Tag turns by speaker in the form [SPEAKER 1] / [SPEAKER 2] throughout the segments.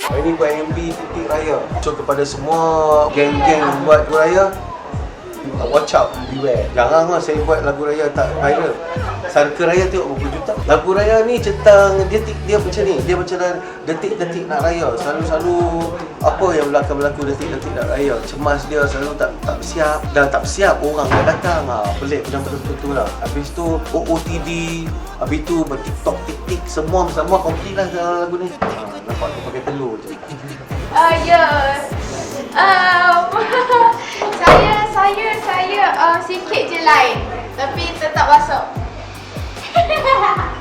[SPEAKER 1] Hari ni buat MV titik raya. So kepada semua geng-geng yang buat lagu raya, watch out, beware. Janganlah saya buat lagu raya tak viral. Sangka raya tengok berapa juta. Lagu raya ni tentang dia macam ni. Dia macam detik-detik nak raya. Selalu apa yang berlaku detik-detik nak raya. Cemas dia selalu tak bersiap. Dan tak bersiap orang nak datang. Pelik macam betul-betul lah. Habis tu OOTD. Habis tu ber-TikTok, tik-tik. Semua complete lah dalam lagu ni. Nampak tu pakai telur je.
[SPEAKER 2] Ya. Saya sikit je lain. Tapi tetap masuk.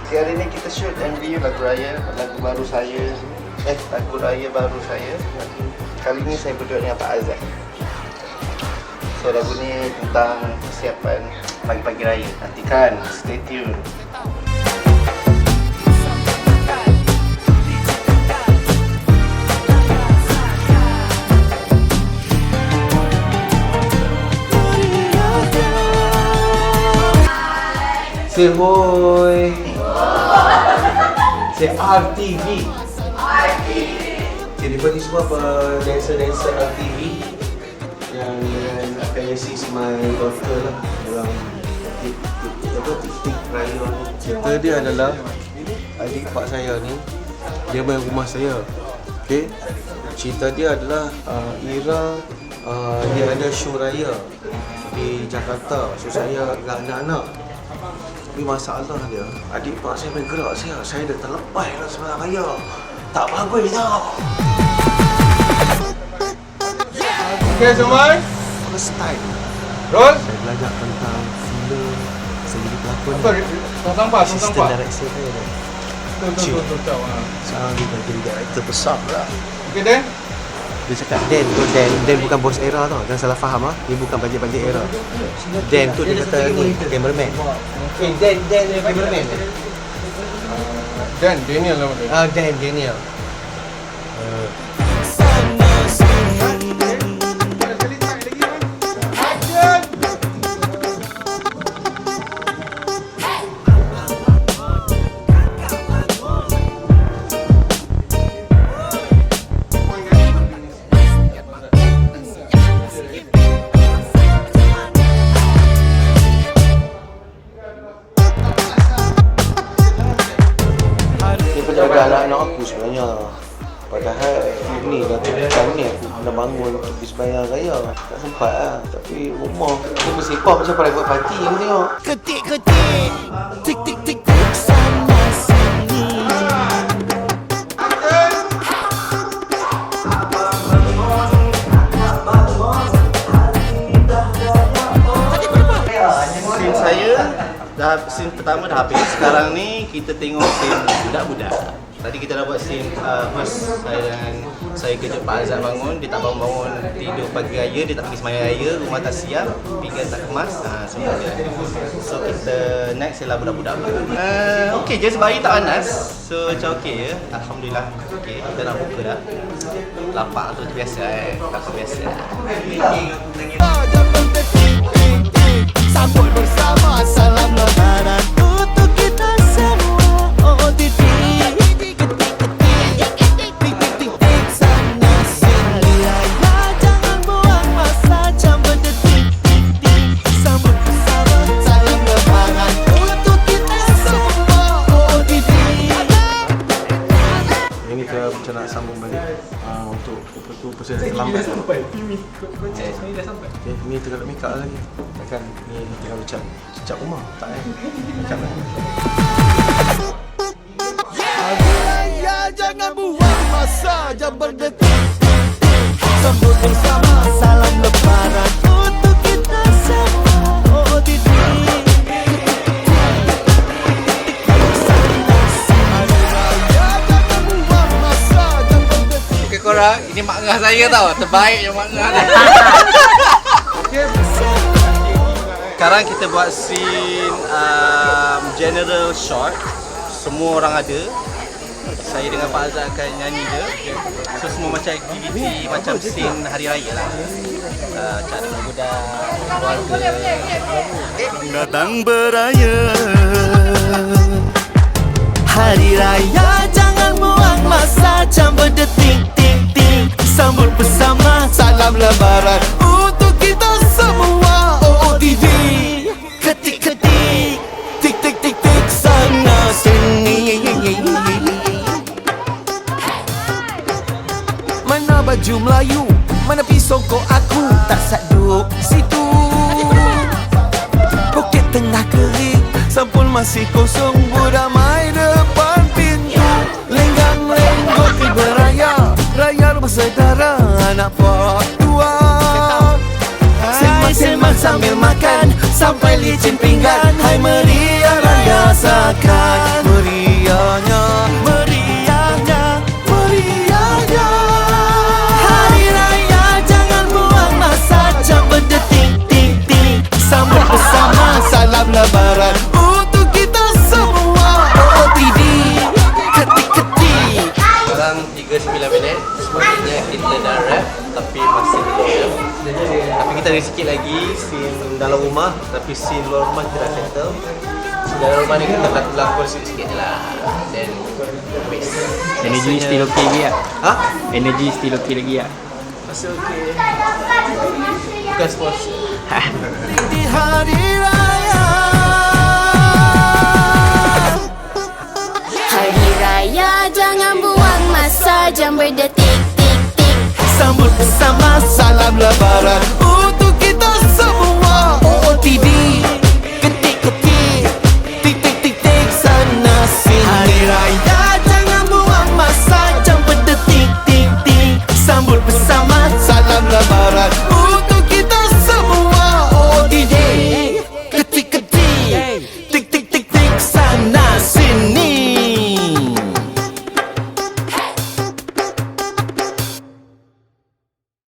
[SPEAKER 3] Hari ni kita shoot MV lagu raya baru saya. Lagu raya baru saya. Kali ni saya berdua dengan Pak Azad. So lagu ni tentang persiapan pagi-pagi raya. Nantikan, stay tune.
[SPEAKER 1] Say hoi. Say RTV. Okay, daripada ni semua dancer RTV yang akan assist my daughter lah dalam tik raya. Cerita dia adalah adik pak saya ni, dia main rumah saya. Okay, cerita dia adalah dia ada show raya di Jakarta. So saya dengan anak-anak. Tapi masalah dia, adik pak saya main gerak saya dah terlepas lah sebenarnya raya. Tak bagus tau.
[SPEAKER 4] Okay semua,
[SPEAKER 1] First time
[SPEAKER 4] roll.
[SPEAKER 1] saya belajar tentang filem, saya jadi pelakon.
[SPEAKER 4] Tong sampah.
[SPEAKER 1] Assistant director saya dah.
[SPEAKER 4] Betul.
[SPEAKER 1] Sekarang dia dah jadi director besar lah.
[SPEAKER 4] Okay Dan.
[SPEAKER 1] Dia cakap Dan bukan bos era tau. Jangan salah faham dia bukan bajet-bajet era. Dan tu dia kata ni cameraman. Dan cameraman.
[SPEAKER 4] Dan Daniel nama dia.
[SPEAKER 1] Daniel. Penjaga anak-anak aku sebenarnya. Padahal ni dah tahun ni aku dah bangun untuk pergi sembahyang raya. Tak sempat lah. Tapi rumah dia bersepah macam pada buat parti aku tengok.
[SPEAKER 5] Ketik-ketik, tik-tik-tik sana sini.
[SPEAKER 3] Scene pertama dah habis. Sekarang ni kita tengok scene budak-budak. Tadi kita dah buat scene first saya kejut Pak Azad bangun. Dia tak bangun tidur pagi raya. Dia tak pergi sembahyang raya. Rumah tak siap, pinggan tak kemas. Semua dia. So kita next ialah budak-budak pula. Okey je, bayi tak panas. So macam okey je. Alhamdulillah. Okey, kita nak buka dah. Lapar tu biasa kakak biasa.
[SPEAKER 5] Sambut bersama salam lebaran untuk kita semua. Oh titik, tik-tik sana sini. Raya jangan buang masa, jam berdetik. Sambut bersama salam lebaran untuk kita semua. Oh titik.
[SPEAKER 1] Ini kita macam nak sambung balik untuk persen terlambat.
[SPEAKER 4] Ni dah sampai.
[SPEAKER 1] Okay, ni tengah nak make up lagi. Kan ni tengah cat rumah. Tak make up lagi.
[SPEAKER 5] Raya jangan buang masa, jam berdetik. Sambut bersama salam lebaran untuk kita semua. Oh titik.
[SPEAKER 4] Okay korang, ini mak ngah saya tau. Terbaik yang mak ngah.
[SPEAKER 3] Sekarang kita buat scene general shot. Semua orang ada. Saya dengan Pak Azad akan nyanyi je. So semua macam aktiviti, macam scene hari raya lah. Macam ada budak, keluarga.
[SPEAKER 5] Datang beraya, hari raya jangan buang masa, jam berdetik. baju Melayu. Mana pisau kau aku tak saduk situ. Poket tengah kering, sampul masih kosong, beramai depan pintu. Lenggang-lenggok di beraya, raya bersaudara anak pak tua. Sembang-sembang sambil makan, sampai licin pinggan. Hai meriah rayakan, meriahnya, meriahnya, meriahnya. Hari raya jangan buang masa, jam berdetik-tik-tik. Sambut bersama, salam lebaran untuk kita semua. OOTD, ketik-ketik.
[SPEAKER 3] Sekarang 39 minit. Sebenarnya kita dah wrap tapi masih belum ya. Tapi kita ada sikit lagi scene dalam rumah, tapi scene luar rumah kita dah settle. Scene dalam rumah ni kita lakon sikit-sikit je lah. Then habis.
[SPEAKER 6] Energy still okay lagi tak?
[SPEAKER 3] Ha?
[SPEAKER 6] Energy still okay lagi tak?
[SPEAKER 3] Masih okey. Bukan sponsor.
[SPEAKER 5] Di hari raya,
[SPEAKER 7] Hari raya jangan buang masa, jam berdetik-tik-tik.
[SPEAKER 5] sambut bersama, salam lebaran